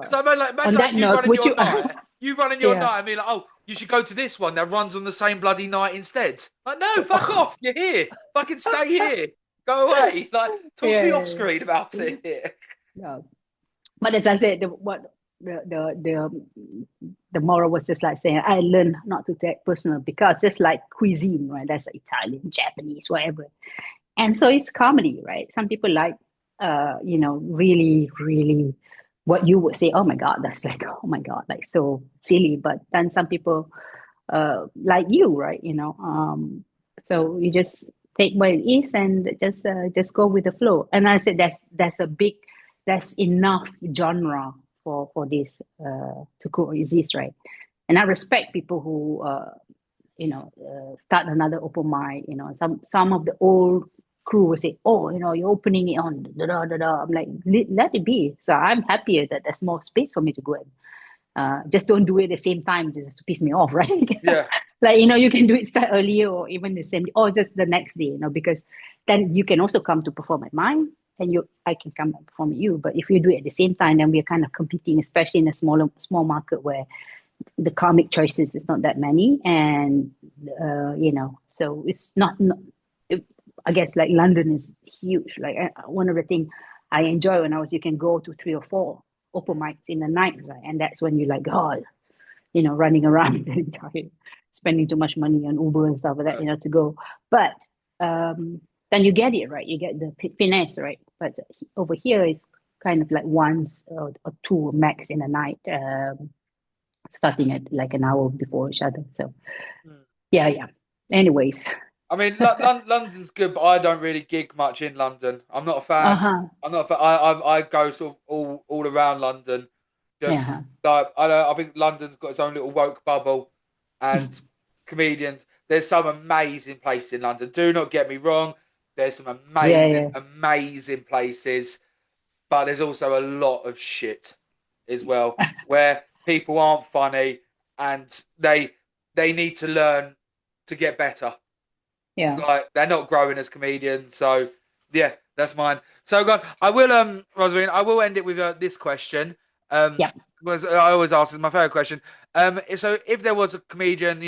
It's God. like, On imagine that like you note, running would your you? night, Yeah. and being like, oh, you should go to this one that runs on the same bloody night instead. Like, no, fuck off. You're here. Fucking stay here. Go away. Like, talk to me Yeah, off yeah, screen about yeah. it. No. But as I said, what the moral was just like saying I learned not to take personal because just like cuisine, right? That's Italian, Japanese, whatever. And so it's comedy, right? Some people like, really, really what you would say, oh my God, that's like, oh my God, like so silly. But then some people like you, right? So you just take what it is and just go with the flow. And I said that's enough genre for this to coexist, right? And I respect people who start another open mic. Some of the old crew will say, "Oh, you're opening it on da da da da." I'm like, let it be. So I'm happier that there's more space for me to go in. Just don't do it at the same time just to piss me off, right? Yeah, Like, you can do it start earlier or even the same or just the next day, because then you can also come to perform at mine and I can come and perform at you. But if you do it at the same time, then we're kind of competing, especially in a small market where the comic choices is not that many. And, so it's not I guess like London is huge. Like one of the things I enjoy when you can go to 3 or 4 open mics in the night, right? And that's when you like, God, running around and tired, spending too much money on Uber and stuff like that, to go. But then you get it, right? You get the finesse, right? But over here is kind of like once or two max in a night, starting at like an hour before each other. So yeah. Anyways. I mean, London's good, but I don't really gig much in London. I'm not a fan. Uh-huh. I'm not a fan. I go sort of all around London. Just Yeah. like I think London's got its own little woke bubble, and comedians. There's some amazing places in London. Do not get me wrong. There's some Yeah. amazing places, but there's also a lot of shit as well, where people aren't funny and they need to learn to get better. Yeah. Like they're not growing as comedians. So yeah, that's mine. So God, Rosalind, I will end it with this question. Yeah. Was I always ask is my favorite question. So if there was a comedian,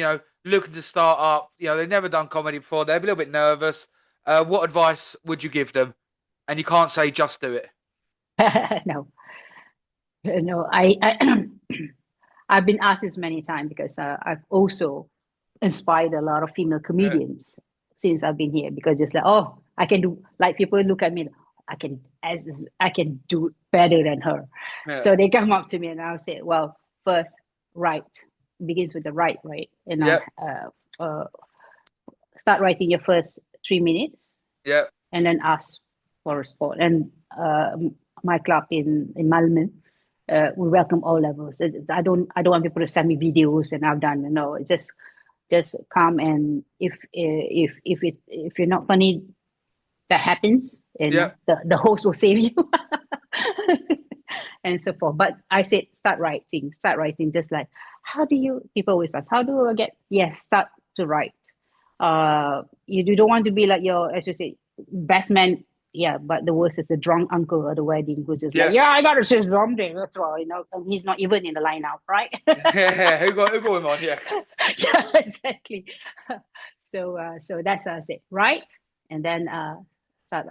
looking to start up, they've never done comedy before, they're a little bit nervous. What advice would you give them? And you can't say just do it. No. No, I I've been asked this many times because I've also inspired a lot of female Yeah, comedians since I've been here because it's like, oh, I can do, like people look at me, I can do better than her. yeah, So they come up to me and I'll say, well, first, write begins with the right? yeah, Start writing your first 3 minutes yeah, and then ask for a spot. And my club in Malmö, we welcome all levels. I don't want people to send me videos and I've done. No, just come, and if you're not funny, that happens. yeah, The host will save you. And so forth. But I said start writing. Just like, how do you, people always ask, how do I get, yes, start to write. You don't want to be like your, as you say, best man. Yeah, but the worst is the drunk uncle at the wedding who's just like, yeah, yes. I gotta say something. That's all, and he's not even in the lineup, right? Yeah, who got him on? Yeah, Yeah, exactly. So that's how I say, right? And then start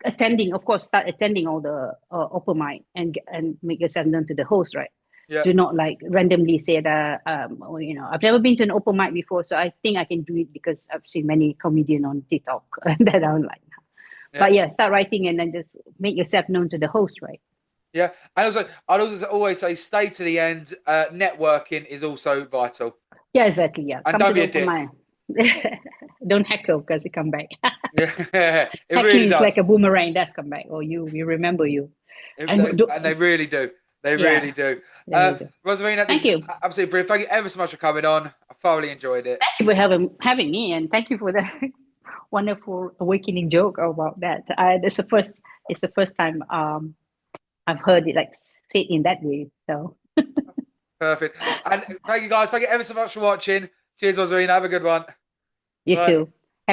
attending. Of course, start attending all the open mic and make yourself known to the host, right? yeah, Do not like randomly say that. I've never been to an open mic before, so I think I can do it because I've seen many comedian on TikTok that I'm like. yeah. But yeah, start writing and then just make yourself known to the host, right? Yeah, and also I'd also always say stay to the end. Networking is also vital, Yeah, exactly. Yeah, and come to don't the be a open dick. mic. Don't heckle because it come back. Yeah, it really Heckling is like does. a boomerang. That's come back. Or you remember you. And And they really do. They yeah, really do. there we go. Rosarina, this Thank is you. absolutely brilliant. Thank you ever so much for coming on. I thoroughly enjoyed it. Thank you for having me, and thank you for the wonderful awakening joke about that. It's the first time I've heard it like said in that way. So Perfect. And thank you guys. Thank you ever so much for watching. Cheers, Rosarina. Have a good one. you Bye. too.